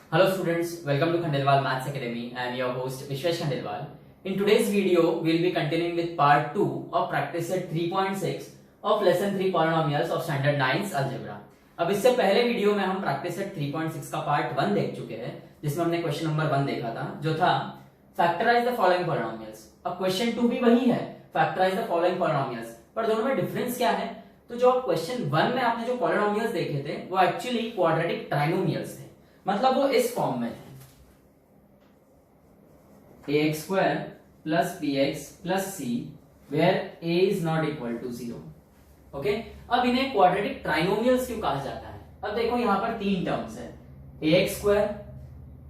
Hello students, welcome to Khandelwal Maths Academy. I am your host Vishwesh Khandelwal. In today's video, we will be continuing with part 2 of practice set 3.6 of lesson 3 polynomials of standard 9's algebra. अब इससे पहले video में हम practice set 3.6 का part 1 देख चुके हैं, जिसमें हमने क्वेश्चन नंबर 1 देखा था, जो था फैक्टराइज द फॉलोइंग पॉलिनोमियल्स। अब क्वेश्चन 2 भी वही है, फैक्टराइज द फॉलोइंग पॉलिनोमियल्स, पर दोनों में डिफरेंस क्या है? तो जो क्वेश्चन 1 में आपने जो पॉलिनोमियल्स देखे थे वो एक्चुअली क्वाड्रेटिक ट्राइनोमियल्स थे, मतलब वो इस फॉर्म में थे ax square plus bx plus c where a is not equal to 0। Okay, अब इन्हें क्वाड्रेटिक ट्राइनोमियल्स क्यों कहा जाता है? अब देखो यहाँ पर तीन टर्म्स है, ax square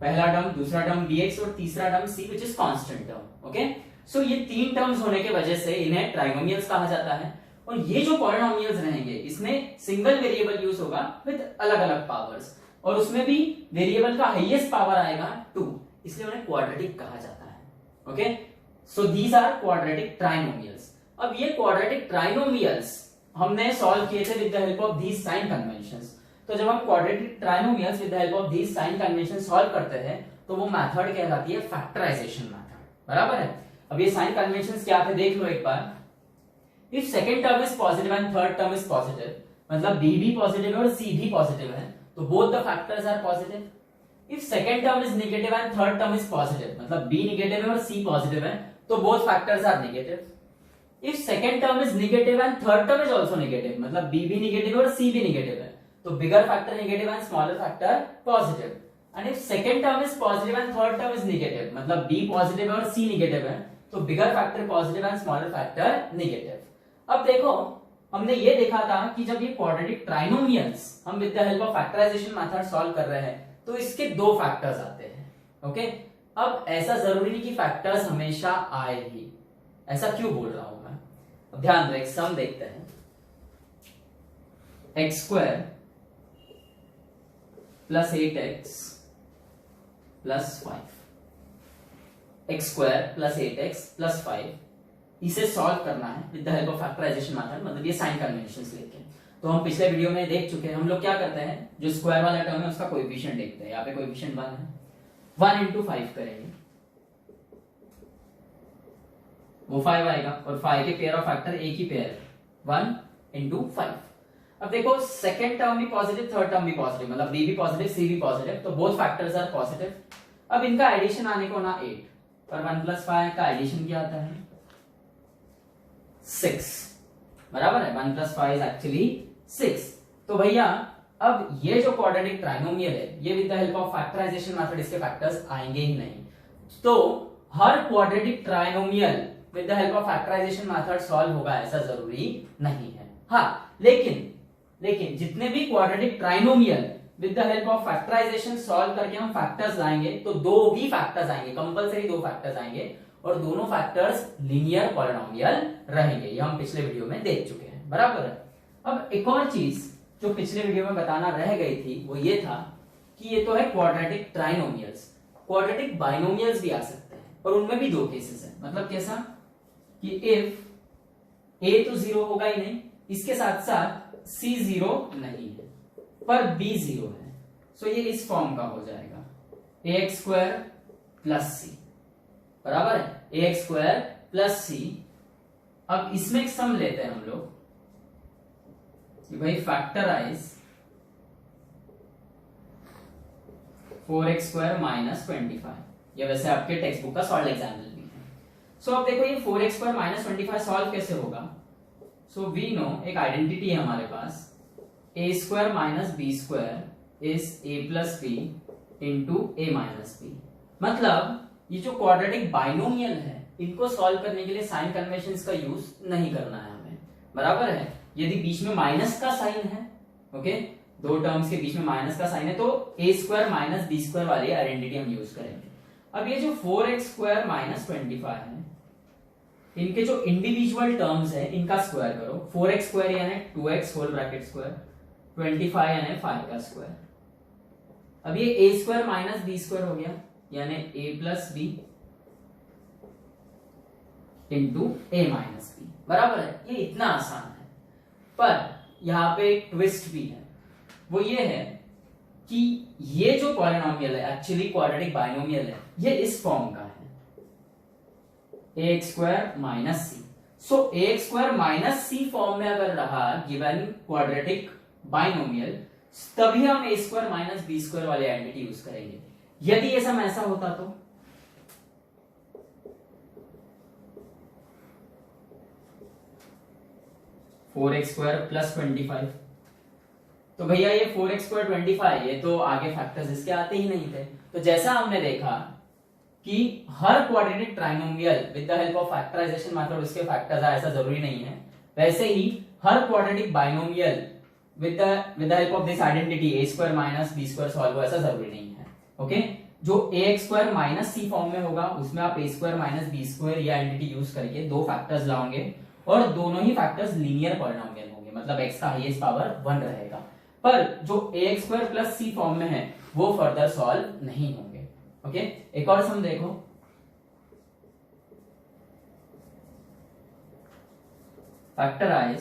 पहला टर्म, दूसरा टर्म bx और तीसरा term c which is constant term. Okay, so ये तीन टर्म्स होने के वजह से इन्हें ट्राइनोमियल्स कहा जाता है। और ये जो पॉलिनोमियल्स रहेंगे इसमें सिंगल वेरिएबल यूज होगा विद अलग अलग पावर्स, और उसमें भी वेरिएबल का हाईएस्ट पावर आएगा 2, इसलिए उन्हें क्वाड्रेटिक कहा जाता है। Okay, so these are quadratic trinomials. अब ये क्वाड्रेटिक ट्राइनोमियल्स हमने सॉल्व किए थे with the help of these sign conventions. तो जब हम quadratic trinomials with the help of these sign convention solve करते हैं तो वो मेथड कहलाती है फैक्टराइजेशन मेथड, बराबर है। अब ये साइन कन्वेंशंस क्या थे देख लो एक बार। If second term is positive and third term is positive, मतलब b भी पॉजिटिव है और c भी पॉजिटिव है, तो both the factors are positive. If second term is negative and third term is positive, मतलब b नेगेटिव है और c पॉजिटिव है, तो both factors are negative. If second term is negative and third term is also negative, मतलब b भी negative और c भी negative है, तो bigger factor negative and smaller factor positive. And if second term is positive and third term is negative, मतलब b positive है और c negative है, तो bigger factor positive and smaller factor negative. अब देखो, हमने ये देखा था कि जब ये क्वाड्रेटिक ट्राइनोमियल्स हम with the help of factorization method solve कर रहे हैं तो इसके दो फैक्टर्स आते हैं। ओके, अब ऐसा जरूरी नहीं कि फैक्टर्स हमेशा आए ही, ऐसा क्यों बोल रहा हूं मैं? अब ध्यान रहे, सम देखते हैं। X square plus 8x plus 5, x square plus 8x plus 5, इसे सॉल्व करना है with the help of factorization method, मतलब ये साइन कन्वेंशंस लेके। तो हम पिछले वीडियो में देख चुके हैं, हम लोग क्या करते हैं, जो स्क्वायर वाला टर्म है उसका कोएफिशिएंट देखते हैं। यहाँ पे कोएफिशिएंट 1 है, 1 इंटू 5 करेंगे, वो 5 आएगा, और 5 के पेयर ऑफ फैक्टर एक ही पेयर है, 1 इंटू 5। अब देखो, सेकेंड टर्म भी पॉजिटिव, थर्ड टर्म भी पॉजिटिव, मतलब b भी पॉजिटिव c भी पॉजिटिव, तो बोथ फैक्टर्स आर पॉजिटिव। अब इनका एडिशन आने को ना 8, पर 1 प्लस 5 का एडिशन क्या आता है 6, बराबर है। 1 प्लस 5 इज एक्चुअली 6। तो भैया अब ये जो क्वाड्रेटिक ट्राइनोमियल है, ये with the help of factorization method इसके फैक्टर्स आएंगे ही नहीं। तो हर quadratic trinomial with the help of factorization method solve होगा ऐसा जरूरी नहीं है। हाँ, लेकिन जितने भी quadratic trinomial with the help of factorization solve करके हम फैक्टर्स लाएंगे तो दो ही फैक्टर्स आएंगे, कंपलसरी दो फैक्टर्स आएंगे, और दोनों फैक्टर्स लीनियर पॉलिनोमियल रहेंगे। ये हम पिछले वीडियो में देख चुके हैं, बराबर है। अब एक और चीज जो पिछले वीडियो में बताना रह गई थी वो ये था कि ये तो है क्वाड्रेटिक ट्राइनोमियल्स, क्वाड्रेटिक बाइनोमियल्स भी आ सकते हैं, और उनमें भी दो केसेस है। मतलब कैसा कि इफ a तो 0 होगा ही नहीं, इसके साथ साथ c 0 नहीं है पर b 0 है, सो ये इस फॉर्म का हो जाएगा ax स्क्वायर प्लस c, बराबर है, ax स्क्वायर प्लस c। अब इसमें एक सम लेते हैं हम लोग कि भाई फैक्टराइज 4x स्क्वायर माइनस 25, ये वैसे आपके टेक्स्ट बुक का सॉल्व एग्जाम्पल भी है। सो अब देखो ये 4x स्क्वायर माइनस 25 सॉल्व कैसे होगा? सो वी नो, एक आइडेंटिटी है हमारे पास, a square minus b square is a plus b into a minus b। मतलब ये जो क्वाड्रेटिक बाइनोमियल है इनको सॉल्व करने के लिए साइन कन्वेंशंस का यूज नहीं करना है हमें, बराबर है। यदि बीच में माइनस का साइन है, ओके, दो टर्म्स के बीच में माइनस का साइन है, तो a square minus b square वाली आइडेंटिटी हम यूज करेंगे। अब ये जो 4x स्क्वायर माइनस 25 है, इनके जो इंडिविजुअल टर्म्स है इनका स्क्वायर करो। 4x स्क्वायर यानी 2x होल ब्रैकेट स्क्वायर, 25 यानी 5 का स्क्वायर। अब ये a square minus b square हो गया, यानी a plus b into a minus b, बराबर है। ये इतना आसान है, पर यहाँ पे एक ट्विस्ट भी है, वो ये है कि ये जो पॉलिनोमियल है एक्चुअली क्वाड्रेटिक बाइनोमियल है, ये इस फॉर्म का है ax square minus c. So ax square minus c form में अगर रहा गिवन क्वाड्रेटिक बाइनोमियल, तभी हम a square minus b square वाले आइडेंटिटी यूज करेंगे। यदि ये सम ऐसा होता तो 4x स्क्वायर प्लस 25, तो भैया ये 4x स्क्वायर 25, ये तो आगे फैक्टर्स इसके आते ही नहीं थे। तो जैसा हमने देखा कि हर quadratic trinomial with the help of factorization method उसके फैक्टर्स आए, ऐसा जरूरी नहीं है। वैसे ही हर quadratic binomial with the help of this identity a square minus b square solve हो, ऐसा जरूरी नहीं है। ओके, जो ax square minus c form में होगा उसमें आप a square minus b square ये आइडेंटिटी यूज करके दो फैक्टर्स लाओगे और दोनों ही फैक्टर्स लीनियर पॉलिनोमियल होंगे, मतलब x का हाईएस्ट पावर 1 रहेगा। पर जो ax square plus c form में है वो फर्दर सॉल्व नहीं होंगे। ओके, एक और सम देखो, फैक्टराइज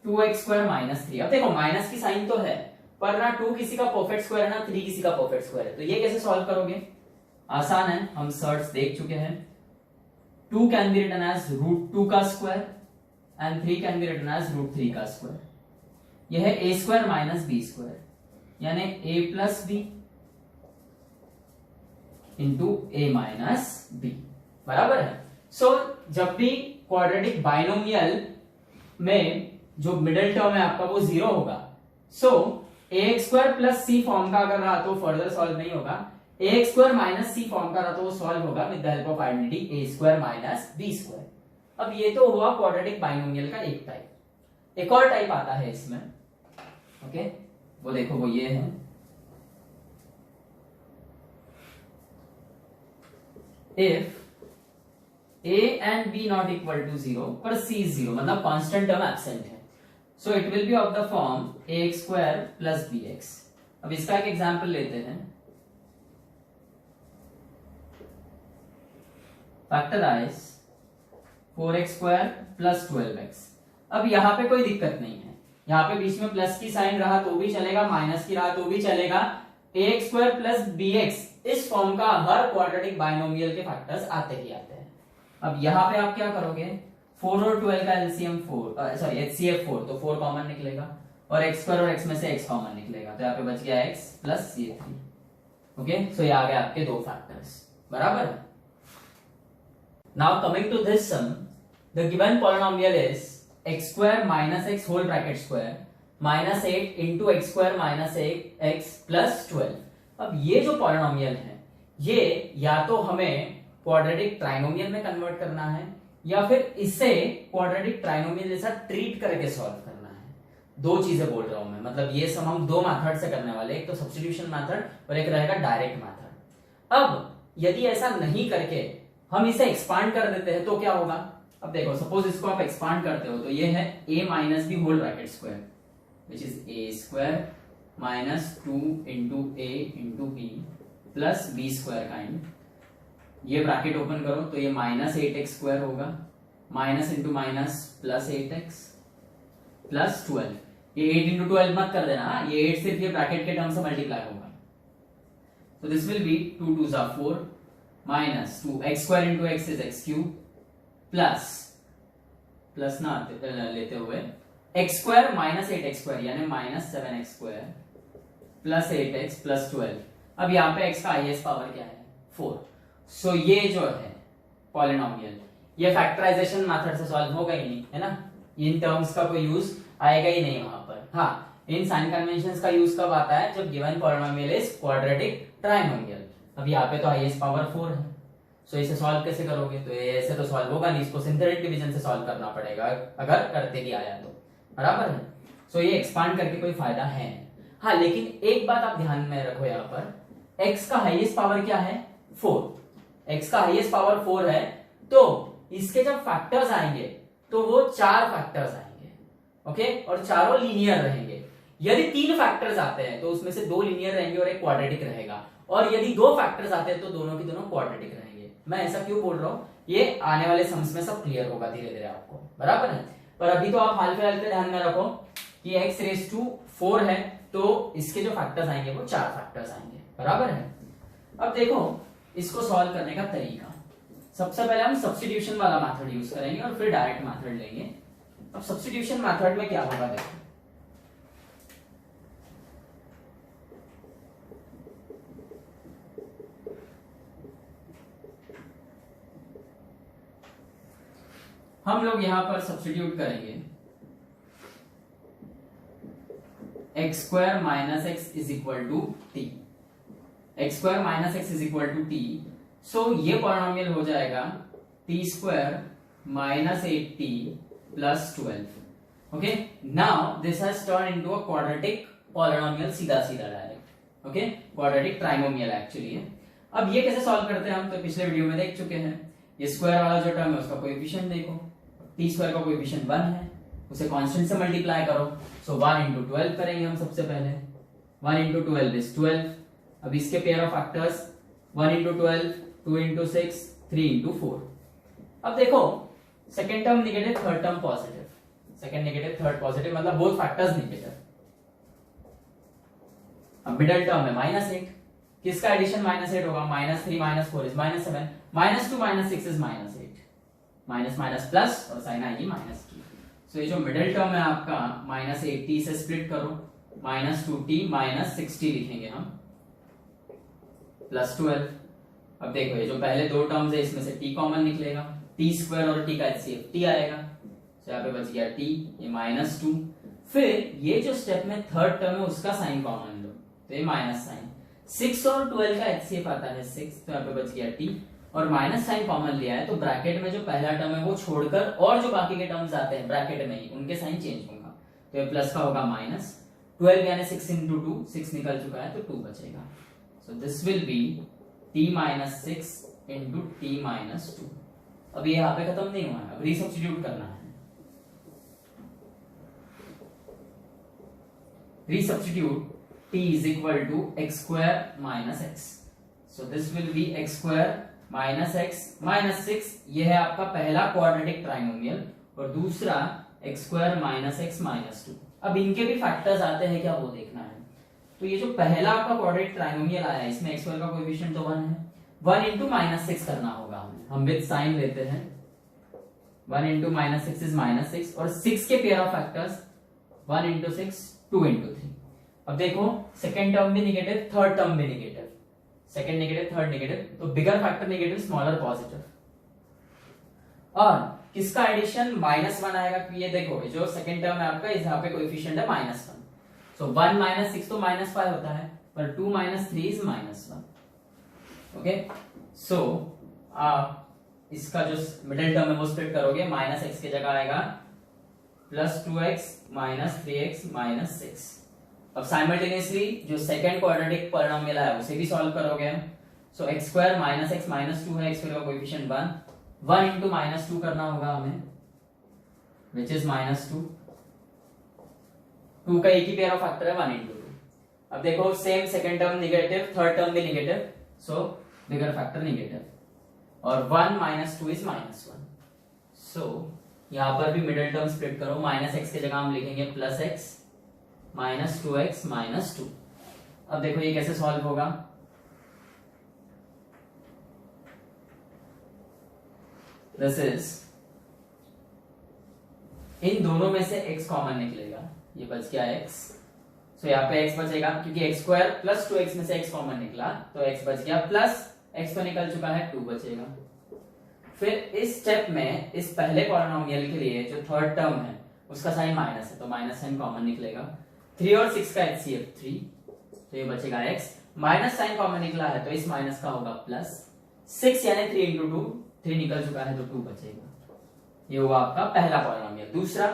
2x स्क्वायर माइनस 3। अब देखो माइनस की साइन तो है, पर ना 2 किसी का परफेक्ट स्क्वायर है ना 3 किसी का परफेक्ट स्क्वायर है, तो ये कैसे सॉल्व करोगे? आसान है, हम सर्च देख चुके हैं। 2 कैन बी रिटन एज √2 का square and 3 can be written as √3 का स्क्वायर। यह है a square minus b square, यानी a plus b into a minus b, बराबर है। सो जब भी क्वाड्रेटिक बाइनोमियल में जो मिडिल टर्म है आपका वो 0 होगा, सो ax square plus c form का अगर रहा तो फर्दर सॉल्व नहीं होगा, ax square minus c form का रहा तो वो सॉल्व होगा with the help of identity a square minus b square. अब ये तो हुआ क्वाड्रेटिक बाइनोमियल का एक टाइप। एक और टाइप आता है इसमें, ओके, वो देखो, वो ये है if a and b not equal to 0 पर c is 0, मतलब कांस्टेंट टर्म एब्सेंट है, so it will be of the form ax square plus bx। अब इसका एक एग्जांपल लेते हैं, factorise 4x square plus 12x। अब यहां पे कोई दिक्कत नहीं है, यहाँ पे बीच में प्लस की साइन रहा तो भी चलेगा, माइनस की रहा तो भी चलेगा। ax स्क्वायर प्लस bx इस फॉर्म का हर क्वाड्रेटिक बाइनोमियल के फैक्टर्स आते ही आते हैं। अब यहाँ पे आप क्या करोगे, 4 और 12 का एलसीएम 4, सॉरी HCF 4, तो 4 कॉमन निकलेगा और x स्क्वायर और x में से x कॉमन निकलेगा, तो यहाँ पे बच गया x plus CF3। Okay, so ये आ गए आपके दो फैक्टर्स, बराबर है। Now coming to this sum, the given polynomial is x square minus x whole bracket square minus 8 into x square minus x plus 12। अब ये जो पॉलिनोमियल है ये या तो हमें क्वाड्रेटिक ट्राइनोमियल में कन्वर्ट करना है या फिर इसे क्वाड्रेटिक ट्राइनोमियल जैसा ट्रीट करके सॉल्व करना है। दो चीजें बोल रहा हूं मैं, मतलब ये सम हम दो मेथड से करने वाले, एक तो सब्स्टिट्यूशन मेथड और एक रहेगा डायरेक्ट मेथड। अब यदि ऐसा नहीं करके हम इसे एक्सपांड कर देते हैं तो क्या होगा? अब देखो, सपोज इसको आप एक्सपांड करते हो तो ये है a minus b whole bracket square which is a square minus 2 into a into b plus b square kind. ये ब्रैकेट ओपन करो तो ये माइनस 8x स्क्वायर होगा, minus into minus plus 8x plus 12। ये 8 इंटू 12 मत कर देना, ये 8 सिर्फ ये ब्रैकेट के टर्म से मल्टीप्लाई होगा, तो दिस विल बी 2 2 जा 4 minus 2x square into x is x cube plus plus ना लेते हुए x square minus 8x square यानी minus 7x square plus 8x plus 12। अब यहाँ पे x का हाईएस्ट पावर क्या है? 4। सो ये जो है पॉलिनोमियल ये फैक्टराइजेशन मेथड से सॉल्व होगा ही नहीं, है ना, इन टर्म्स का कोई यूज आएगा ही नहीं वहां पर। हाँ, इन साइन कन्वेंशंस का यूज कब आता है? जब given polynomial is quadratic trinomial. अब यहाँ पे तो हाईएस्ट पावर 4 है, सो इसे सॉल्व कैसे करोगे? तो ये ऐसे तो सॉल्व होगा नहीं, इसको सिंथेटिक डिवीजन से सॉल्व करना पड़ेगा अगर करते ही आया तो, बराबर है। सो ये एक्सपांड करके कोई फायदा है। हाँ, लेकिन एक बात आप ध्यान में रखो, यहाँ पर x का हाईएस्ट पावर क्या है? 4। x का हाईएस्ट पावर 4 है, तो इसके जब फैक्टर्स आएंगे तो वो 4 फैक्टर्स आएंगे, ओके, और चारों लीनियर रहेंगे। यदि 3 फैक्टर्स आते हैं तो उसमें से 2 लीनियर रहेंगे और एक क्वाड्रेटिक रहेगा, और यदि 2 फैक्टर्स आते हैं तो दोनों की दोनों क्वाड्रेटिक रहेंगे। मैं ऐसा क्यों बोल रहा हूं? ये आने वाले सम्स में सब क्लियर होगा धीरे धीरे आपको, बराबर है। पर अभी तो आप हाल फिलहाल के ध्यान में रखो कि x रेज टू 4 है तो इसके जो फैक्टर्स आएंगे वो 4 फैक्टर्स आएंगे, बराबर है। अब देखो इसको सॉल्व करने का तरीका, सबसे पहले हम सब्स्टिट्यूशन वाला मेथड यूज करेंगे और फिर डायरेक्ट मेथड लेंगे। अब सब्स्टिट्यूशन मेथड में क्या होगा, देखो हम लोग यहां पर सब्स्टिट्यूट करेंगे x square minus x is equal to t, x square minus x is equal to t. So ये पॉलिनोमियल हो जाएगा t square minus 8t plus 12। Okay, now this has turn into a quadratic polynomial, सीधा सीधा direct. Okay, quadratic trinomial actually है। अब ये कैसे solve करते हैं हम तो पिछले वीडियो में देख चुके हैं। ये स्क्वायर वाला जो टर्म है उसका कोएफिशिएंट देखो, टी स्क्वायर का कोएफिशिएंट 1 है, उसे कांस्टेंट से मल्टीप्लाई करो। सो 1 इंटू 12 करेंगे हम सबसे पहले, 1 इंटू 12 इज 12। अब इसके pair of factors 1 into 12, 2 into 6, 3 into 4। अब देखो second term negative, third term positive, second negative third positive, मतलब बोथ फैक्टर्स निगेटिव। अब मिडिल टर्म है -8, किसका एडिशन -8 होगा, -3 -4 is -7, -2 -6 is -8, minus minus plus और साइन आएगी माइनस की। सो ये जो मिडिल टर्म है आपका -80 से स्प्लिट करो, -2t -60 लिखेंगे हम प्लस 12। अब देखो ये जो पहले दो टर्म्स है इसमें से t कॉमन निकलेगा, t स्क्वायर और t का एचसीएफ t आएगा, तो यहाँ पे बच गया t, ये -2। फिर ये जो स्टेप में थर्ड टर्म है उसका साइन कॉमन लो, तो ये माइनस साइन, 6 और 12 का एचसीएफ आता है 6, तो यहाँ पे बच गया t, और माइनस साइन कॉमन लिया है तो ब्रैकेट में जो पहला टर्म है वो छोड़कर और जो बाकी के टर्म्स आते हैं ब्रैकेट में ही उनके साइन चेंज होगा, तो ये प्लस का होगा माइनस, 12 यानी 6 इंटू 2, 6 निकल चुका है तो 2 बचेगा। So this will be t minus 6 into t minus 2। अब ये यहाँ पे खत्म नहीं हुआ है, अब रीसब्स्टिट्यूट करना है। Resubstitute t is equal to x square minus x, so this will be x square minus x minus 6, ये है आपका पहला क्वाड्रेटिक ट्राइनोमियल, और दूसरा x square minus x minus 2। अब इनके भी फैक्टर्स आते हैं क्या वो देखना है। तो ये जो पहला आपका क्वाड्रेटिक ट्राइनोमियल आया है इसमें एक्स स्क्वायर का कोएफिशिएंट तो 1 है, 1 इंटू -6 करना होगा हमें, हम विद साइन लेते हैं, 1 इंटू -6 इज -6, और 6 के pair of factors 1 into 6, 2 into 3। अब देखो सेकेंड टर्म भी निगेटिव, थर्ड टर्म भी negative, second negative third negative, तो bigger factor negative smaller positive, और किसका एडिशन -1 आएगा, क्योंकि ये देखो जो सेकेंड टर्म है आपका इस यहाँ पे कोएफिशिएंट है -1, सो 1 -6 तो -5 होता है, पर 2 -3 इज -1। ओके, सो इसका जो मिडिल टर्म है वो स्प्लिट करोगे, -x की जगह आएगा +2x -3x -6। अब साइमल्टेनियसली जो सेकंड क्वाड्रेटिक पॉलिनोमियल है उसे भी सॉल्व करोगे। सो x square minus x minus 2 है, x स्क्वायर का कोएफिशिएंट 1 इंटू -2 करना होगा हमें, विच इज -2, 2 का एक ही पेयर ऑफ फैक्टर है 1 इंटू 2। अब देखो same second term negative, third term भी निगेटिव, सो बिगर फैक्टर निगेटिव, और 1 -2 इज -1। सो यहां पर भी मिडिल टर्म स्प्लिट करो, -x की जगह हम लिखेंगे +x -2x -2। अब देखो ये कैसे सॉल्व होगा, दिस इज, इन दोनों में से x कॉमन निकलेगा, ये बच गया x, सो यहाँ पे x बचेगा, क्योंकि x स्क्वायर प्लस 2x में से x कॉमन निकला तो x बच गया, प्लस x तो निकल चुका है 2 बचेगा। फिर इस स्टेप में इस पहले पॉलिनोमियल के लिए जो थर्ड टर्म है उसका साइन माइनस है, तो माइनस साइन कॉमन निकलेगा, 3 और 6 का एचसीएफ 3, तो ये बचेगा x, माइनस साइन कॉमन निकला है तो इस माइनस का होगा प्लस, 6 यानी 3 इंटू 2, 3 निकल चुका है तो 2 बचेगा। ये हुआ आपका पहला पॉलिनोमियल। दूसरा,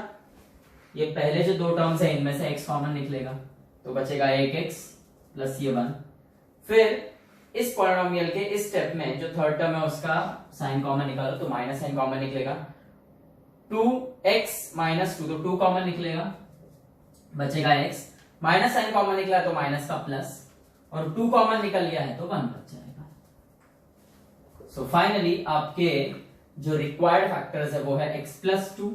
ये पहले जो दो टर्म्स है इनमें से x कॉमन निकलेगा तो बचेगा 1x प्लस ये 1। फिर इस पॉलिनोमियल के इस स्टेप में जो थर्ड टर्म है उसका साइन कॉमन निकालो तो माइनस साइन कॉमन निकलेगा, 2x -2 तो 2 कॉमन निकलेगा, बचेगा x, माइनस साइन कॉमन निकला तो माइनस का प्लस, और 2 कॉमन निकल लिया है तो 1 बच जाएगा। सो फाइनली आपके जो रिक्वायर्ड फैक्टर्स है वो है x + 2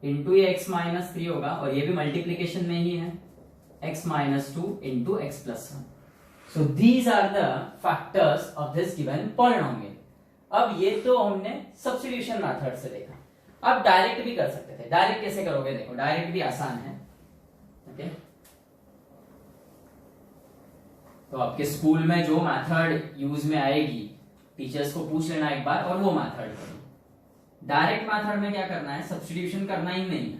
इंटू ये x -3 होगा, और ये भी मल्टीप्लीकेशन में ही है, x minus 2 into x plus 1. So these are the factors of this given polynomial. अब ये तो हमने सब्स्टिट्यूशन मेथड से देखा. अब डायरेक्ट भी कर सकते थे. डायरेक्ट कैसे करोगे? देखो डायरेक्ट भी आसान है. ओके तो आपके स्कूल में जो मेथड यूज में आएगी टीचर्स को पूछ लेना एक बार और वो मेथड करो. डायरेक्ट मेथड में क्या करना है? सब्स्टिट्यूशन करना ही नहीं है.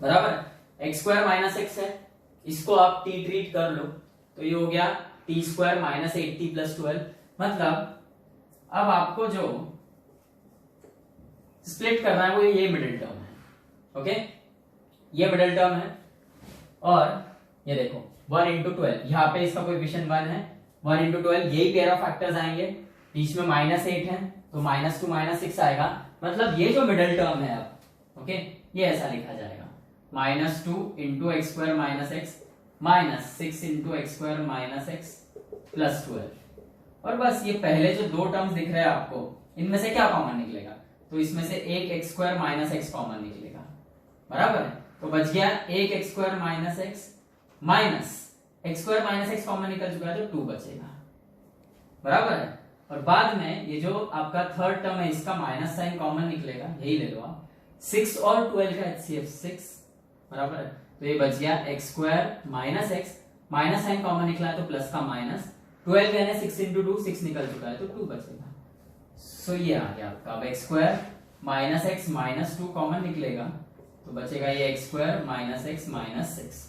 बराबर. एक्स स्क्वायर माइनस एक्स है, इसको आप टी ट्रीट कर लो तो ये हो गया T square minus 8t plus 12. मतलब अब आपको जो स्प्लिट करना है वो ये मिडिल टर्म है. ओके ये मिडिल टर्म है और ये देखो 1 into 12 यहाँ पे इसका कोएफिशिएंट 1 है. 1 into 12 यही पेयर ऑफ फैक्टर्स आएंगे. बीच में -8 है तो -2 -6 आएगा. मतलब ये जो मिडिल टर्म है अब ओके ये ऐसा लिखा जाएगा -2 into x square minus x minus 6 into x square minus x plus 12. और बस ये पहले जो दो टर्म्स दिख रहे हैं आपको इनमें से क्या कॉमन निकलेगा? तो इसमें से एक x square minus x common निकलेगा. बराबर है. तो बच गया एक x square minus x minus x square minus x common निकल चुका है तो 2 बचेगा. बराबर है. और बाद में ये जो आपका थर्ड टर्म है इसका माइनस साइन कॉमन निकलेगा. यही ले लो आप. 6 और 12 का HCF 6. बराबर है. तो ये बच गया x square minus x minus sign common निकला है तो प्लस का माइनस 12 यानी 6 into 2 6 निकल चुका है तो 2 बचेगा. सो ये आ गया आपका. अब x square minus x minus 2 common निकलेगा तो बचेगा ये x square minus x minus 6.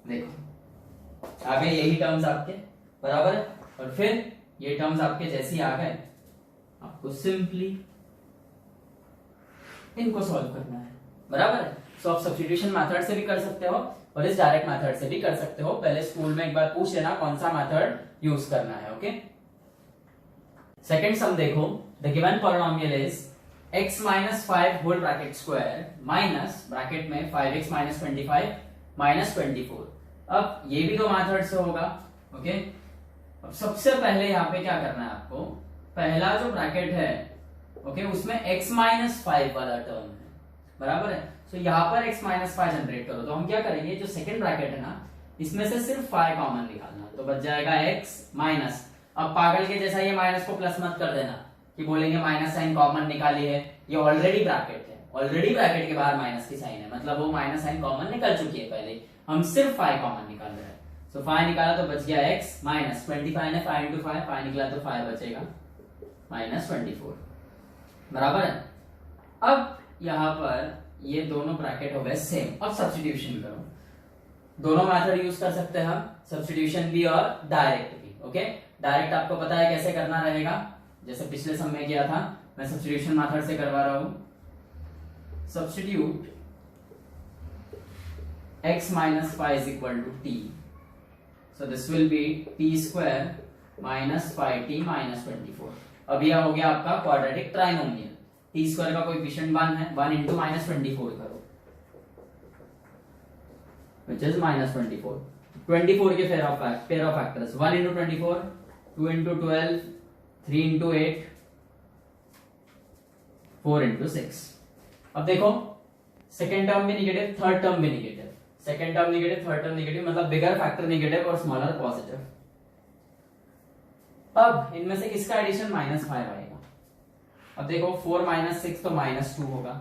देखो आ गए यही टर्म्स आपके. बराबर है. और फिर ये टर्म्स आपके जैसे ही आ गए आपको सिंपली इनको सॉल्व करना है. बराबर है. तो आप सब्स्टिट्यूशन मेथड से भी कर सकते हो और इस डायरेक्ट मेथड से भी कर सकते हो. पहले स्कूल में एक बार पूछ लेना कौन सा मेथड यूज करना है. ओके सेकंड सम देखो. The given polynomial is x minus 5 whole bracket square minus bracket में 5x minus 25 minus 24. अब ये भी दो मेथड से होगा. ओके अब सबसे पहले यहाँ पे क्या करना है आपको? पहला जो ब्रैकेट है ओके उसमें x minus 5 वाला टर्म है. बराबर है. तो यहाँ पर x minus 5 जनरेट करो तो हम क्या करेंगे? जो सेकंड ब्रैकेट है ना इसमें से सिर्फ 5 कॉमन निकालना तो बच जाएगा x माइनस. अब पागल के जैसा ये माइनस को प्लस मत कर देना कि बोलेंगे माइनस साइन कॉमन निकाली है. ये ऑलरेडी ब्रैकेट है. ऑलरेडी ब्रैकेट के बाहर माइनस की साइन है मतलब वो माइनस साइन कॉमन निकल चुकी है. पहले हम सिर्फ 5 कॉमन निकाल रहे हैं. तो 5 निकाला तो बच गया x माइनस 25 ने 5 into 5 5 निकला तो 5 बचेगा माइनस 24. बराबर है. अब यहाँ पर ये दोनों ब्रैकेट हो गए सेम. अब सब्स्टिट्यूशन करो. दोनों मेथड यूज कर सकते हैं हम. सब्स्टिट्यूशन भी और डायरेक्ट भी. ओके डायरेक्ट आपको पता है कैसे करना रहेगा. जैसे पिछले सम में किया था मैं सब्स्टिट्यूशन मेथड से करवा रहा हूं. Substitute x minus 5 is equal to t. So this will be t square minus 5t minus 24. अब यह हो गया आपका क्वाड्रेटिक ट्राइनोमियल. टी स्क्वायर का कोएफिशिएंट 1 है. 1 into minus 24 करो which is minus 24. 24 के pair of factors 1 into 24 2 into 12 3 into 8 4 into 6. अब देखो सेकेंड टर्म भी निगेटिव थर्ड टर्म भी negative. Second term negative third term negative मतलब बिगर फैक्टर निगेटिव और स्मॉलर पॉजिटिव. अब इनमें से किसका एडिशन -5 आएगा? अब देखो 4 minus 6 तो -2 होगा.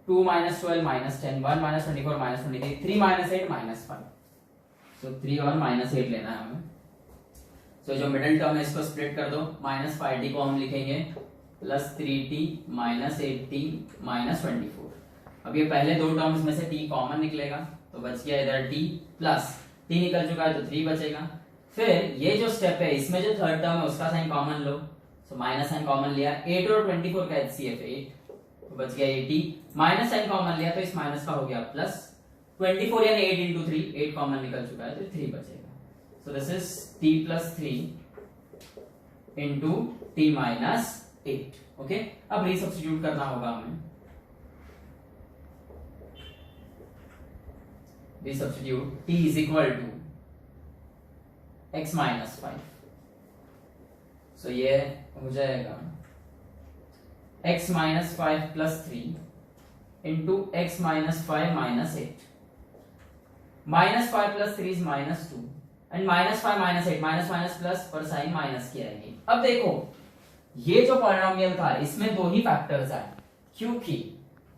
2 minus 12 -10 1 minus 24 -23 3 minus 8 -5. So 3 और -8 लेना है हमें. So जो मिडिल टर्म है इसको स्प्लिट कर दो. -5t को हम लिखेंगे plus 3t minus 8t minus 24. अब ये पहले दो टर्म्स में से t कॉमन निकलेगा तो बच गया इधर t प्लस t निकल चुका है तो 3 बचेगा. फिर ये जो स्टेप है इसमें जो थर्ड टर्म है उसका साइन कॉमन लो. तो माइनस साइन कॉमन लिया. 8 और 24 का HCF 8 तो बच गया 80. माइनस साइन कॉमन लिया तो इस माइनस का हो गया प्लस. 24 यानी 8 into 3 8 कॉमन निकल चुका है तो 3 बचेगा. So this is t plus 3 into t minus 8. Okay अब रीसब्स्टिट्यूट करना होगा हमें. Resubstitute t is equal to x minus 5. सो ये हो जाएगा x minus 5 plus 3 into x minus 5 minus 8. Minus 5 plus 3 is minus 2 and minus 5 minus 8 minus minus plus पर sign minus की आएगी। अब देखो ये जो पॉलिनोमियल था इसमें दो ही फैक्टर्स आए, क्योंकि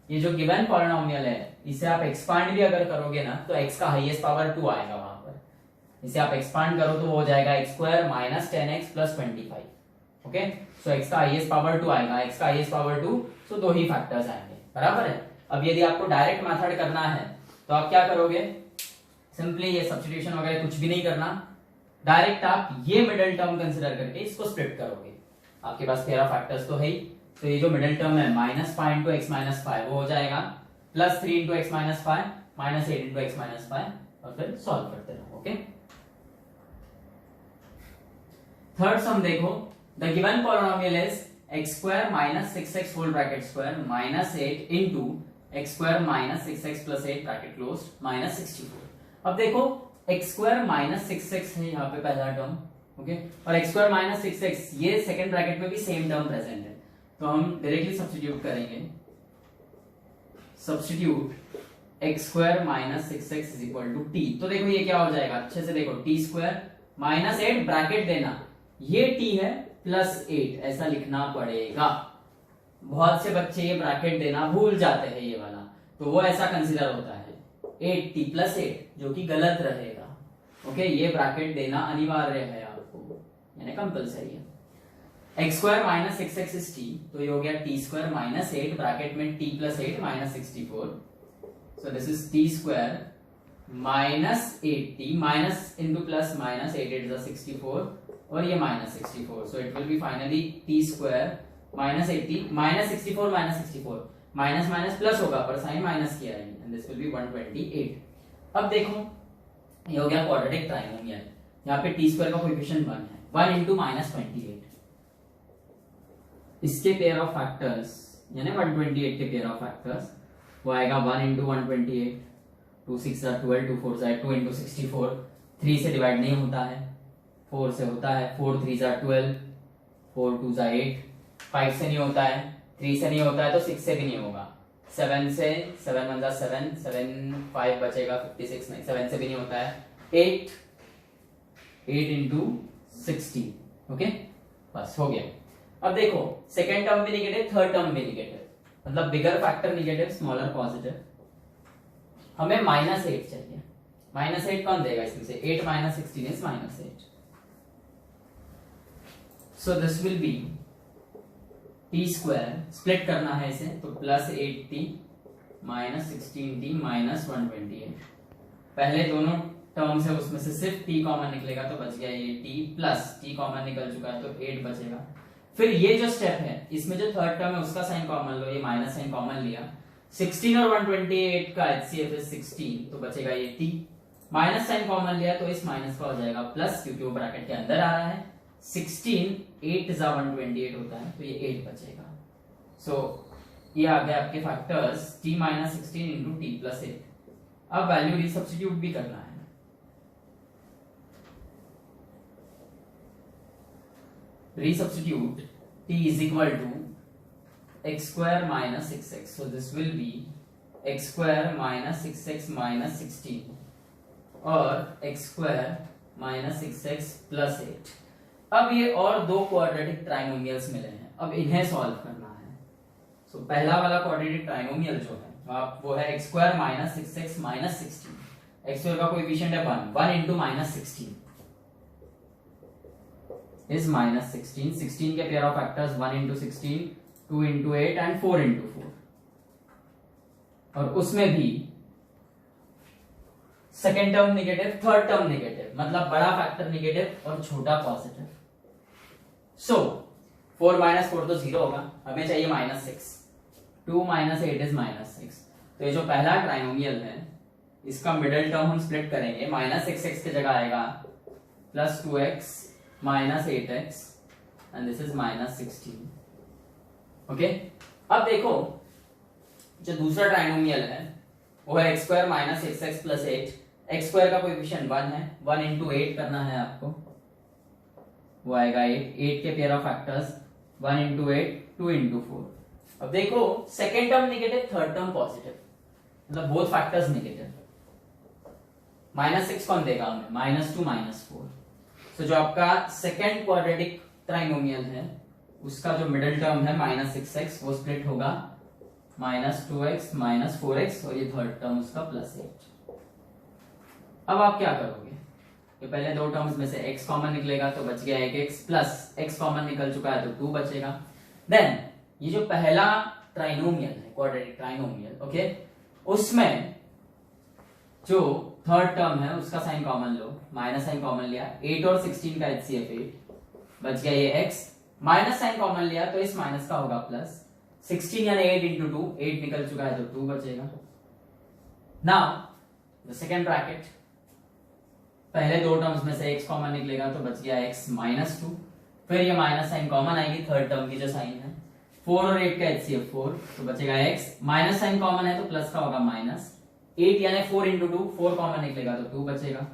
ये जो गिवन पॉलिनोमियल है इसे आप एक्सपांड भी अगर करोगे ना तो x का हाईएस्ट पावर 2 आएगा वहां पर। इसे आप एक्सपांड करो तो वो हो जाएगा x square minus 10x plus 25। Okay, so x का हाईएस्ट पावर 2 आएगा, x का हाईएस्ट पावर 2, सो दो ही फैक्टर्स आएंगे, बराबर है। अब यदि आपको डायरेक्ट मेथड करना है तो आप क्या करोगे, सिंपली ये सब्स्टिट्यूशन वगैरह कुछ भी नहीं करना, डायरेक्ट आप ये मिडिल टर्म कंसीडर करके इसको स्प्लिट करोगे। आपके पास पेयर ऑफ फैक्टर्स तो है ही, तो ये जो मिडिल टर्म है माइनस 5 इंटू एक्स माइनस 5 वो हो जाएगा plus 3 into x minus 5 minus 8 into x minus 5 और फिर सॉल्व करते रहो। ओके, थर्ड सम देखो, the given polynomial is x square minus 6x whole bracket square minus 8 into x square minus 6x plus 8 bracket close minus 64। अब देखो x square minus 6x है यहाँ पे पहला टर्म, ओके, और एक्स स्क्वायर माइनस 6x ये second bracket में भी सेम टर्म प्रेजेंट है, तो हम डायरेक्टली सब्स्टिट्यूट करेंगे, substitute x square minus 6x is equal to t. तो देखो ये क्या हो जाएगा, अच्छे से देखो, टी स्क्वायर माइनस 8 ब्रैकेट देना, ये टी है प्लस 8 ऐसा लिखना पड़ेगा। बहुत से बच्चे ये ब्रैकेट देना भूल जाते हैं ये वाला, तो वो ऐसा कंसीडर होता है 8t प्लस 8 जो कि गलत रहेगा। ओके, ये ब्रैकेट देना अनिवार्य है आपको, यानी कंपलसरी है। X square minus 6x is T, तो ये हो गया टी स्क्वायर माइनस 8 ब्रैकेट में T plus 8 minus 64, so this is T square minus 8t minus into plus minus 8 8 64 और ये minus 64, so it will be finally T square minus 80 minus 64 minus 64 minus minus plus होगा पर sign minus की आएगी and this will be 128। अब देखो ये हो गया क्वाड्रेटिक ट्राइनोमियल, यहाँ पे टी स्क्वायर का कोएफिशिएंट 1 है, 1 इंटू माइनस 28, इसके पेयर ऑफ फैक्टर्स यानी 128 के पेयर ऑफ फैक्टर्स वो आएगा 1 इंटू 128, 2 6 12, 2 4 2 इंटू 64, 3 से डिवाइड नहीं होता है, 4 से होता है, 4 3 12, 4 2 8, 5 से नहीं होता है, 3 से नहीं होता है तो 6 से भी नहीं होगा, 7 से 7 1 7 7 5 बचेगा 56 नहीं, 7 से भी नहीं होता है, 8 इंटू 60। ओके, बस हो गया। अब देखो सेकेंड टर्म भी निगेटिव, थर्ड टर्म भी निगेटिव, मतलब बिगर फैक्टर निगेटिव स्मॉलर पॉजिटिव। हमें माइनस 8 चाहिए, माइनस 8 कौन देगा इसमें से, 8 minus 16 is minus 8, so this will be T square, split करना है इसे तो plus 8t minus 16t minus 128, पहले दोनों टर्म से उसमें से सिर्फ t कॉमन निकलेगा तो बच गया ये t, प्लस t कॉमन निकल चुका है तो 8 बचेगा। फिर ये जो स्टेप है इसमें जो थर्ड टर्म है उसका साइन कॉमन लो, ये माइनस साइन कॉमन लिया, 16 और 128 का HCF है 16 तो बचेगा ये t, माइनस साइन कॉमन लिया तो इस माइनस का हो जाएगा प्लस क्योंकि वो ब्रैकेट के अंदर आ रहा है, 16 8 जा 128 होता है तो ये 8 बचेगा। सो ये आ गया आपके factors t minus 16 into T plus 8। अब वैल्यू रिसब्स्टिट्यूट भी करना है, resubstitute t is equal to x square minus 6x, so this will be x square minus 6x minus 16 और x square minus 6x plus 8। अब ये और दो quadratic trinomials मिले हैं, अब इन्हें सॉल्व करना है। सो पहला वाला क्वाड्रेटिक ट्राइनोमियल जो है वो है x square minus 6x minus 16, x square का कोएफिशिएंट है 1 इंटू माइनस 16 is minus 16, 16 के pair of factors 1 into 16, 2 into 8 and 4 into 4, और उसमें भी second term negative, third term negative, मतलब बड़ा फैक्टर निगेटिव और छोटा पॉजिटिव। सो 4 माइनस 4 तो 0 होगा, हमें चाहिए माइनस 6, 2 माइनस 8 इज माइनस 6, तो ये जो पहला ट्राइनोमियल है इसका मिडिल टर्म हम स्प्लिट करेंगे, माइनस 6x की जगह आएगा plus 2x minus 8x and this is minus 16। Okay, अब देखो जो दूसरा ट्राइनोमियल है वो है x square minus 6x plus 8, x square का कोएफिशिएंट 1 है, 1 इंटू 8 करना है आपको, वो आएगा 8 के pair of factors 1 into 8, 2 into 4। अब देखो second term negative, third term positive, मतलब बोथ फैक्टर्स निगेटिव, -6 कौन देगा हमें? -2 -4। तो जो आपका सेकेंड क्वाड्रेटिक ट्राइनोमियल है उसका जो मिडिल टर्म है -6x वो स्प्लिट होगा -2x -4x और ये थर्ड टर्म उसका +8। अब आप क्या करोगे? ये पहले दो टर्म्स में से x कॉमन निकलेगा तो बच गया एक x प्लस x कॉमन निकल चुका है तो 2 बचेगा। देन ये जो पहला ट्राइनोमियल है क्वाड्रेटिक ट्राइनोमियल, ओके, उसमें जो थर्ड टर्म है उसका साइन कॉमन लो, माइनस साइन कॉमन लिया, 8 और 16 का HCF 8 बच गया ये x, माइनस साइन कॉमन लिया तो इस माइनस का होगा प्लस, 16 यानी 8 इंटू 2, 8 निकल चुका है तो 2 बचेगा। नाउ द सेकेंड ब्रैकेट, पहले दो टर्म्स में से x कॉमन निकलेगा तो बच गया x -2, फिर ये माइनस साइन कॉमन आएगी थर्ड टर्म की जो साइन है, 4 और 8 का HCF 4 तो बचेगा x, माइनस साइन कॉमन है तो प्लस का होगा माइनस, 8 यानी 4 इंटू 2, 4 कॉमन निकलेगा तो 2 बचेगा।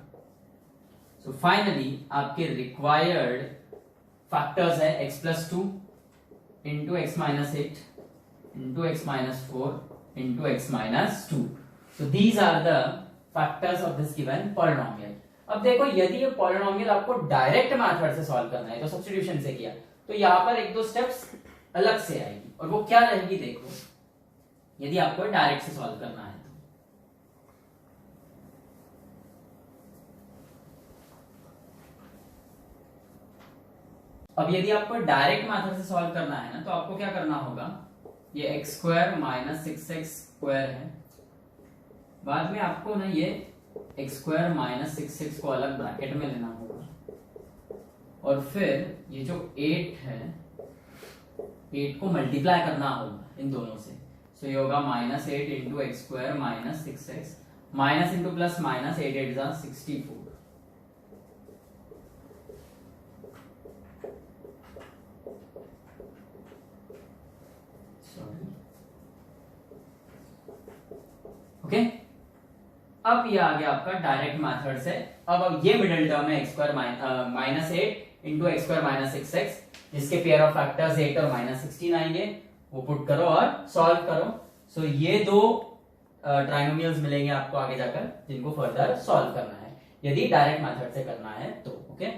सो फाइनली आपके रिक्वायर्ड फैक्टर्स है x + 2 into x -8 into x -4 into x -2। So these are the factors of this given polynomial. अब देखो यदि ये पॉलिनोमियल आपको डायरेक्ट मेथड से सॉल्व करना है तो सब्स्टिट्यूशन से किया तो यहाँ पर एक दो स्टेप्स अलग से आएगी और वो क्या रहेगी देखो, यदि आपको डायरेक्ट से सॉल्व करना है तो। अब यदि आपको डायरेक्ट मेथड से सॉल्व करना है ना तो आपको क्या करना होगा, ये x² - 6x² है, बाद में आपको ना ये x² - 6x को अलग ब्रैकेट में लेना होगा और फिर ये जो 8 है 8 को मल्टीप्लाई करना होगा इन दोनों से। सो ये होगा -8 into x² - 6x, minus into plus minus, 8 8 जा 64। ओके, अब ये आ गया आपका डायरेक्ट मेथड से। अब ये मिडिल टर्म है x² -8 इंटू x² - 6x, जिसके पेयर ऑफ फैक्टर्स 8 और -16 आएंगे, वो पुट करो और सॉल्व करो। सो ये दो ट्राइनोमियल्स मिलेंगे आपको आगे जाकर जिनको फर्दर सॉल्व करना है यदि डायरेक्ट मेथड से करना है तो। ओके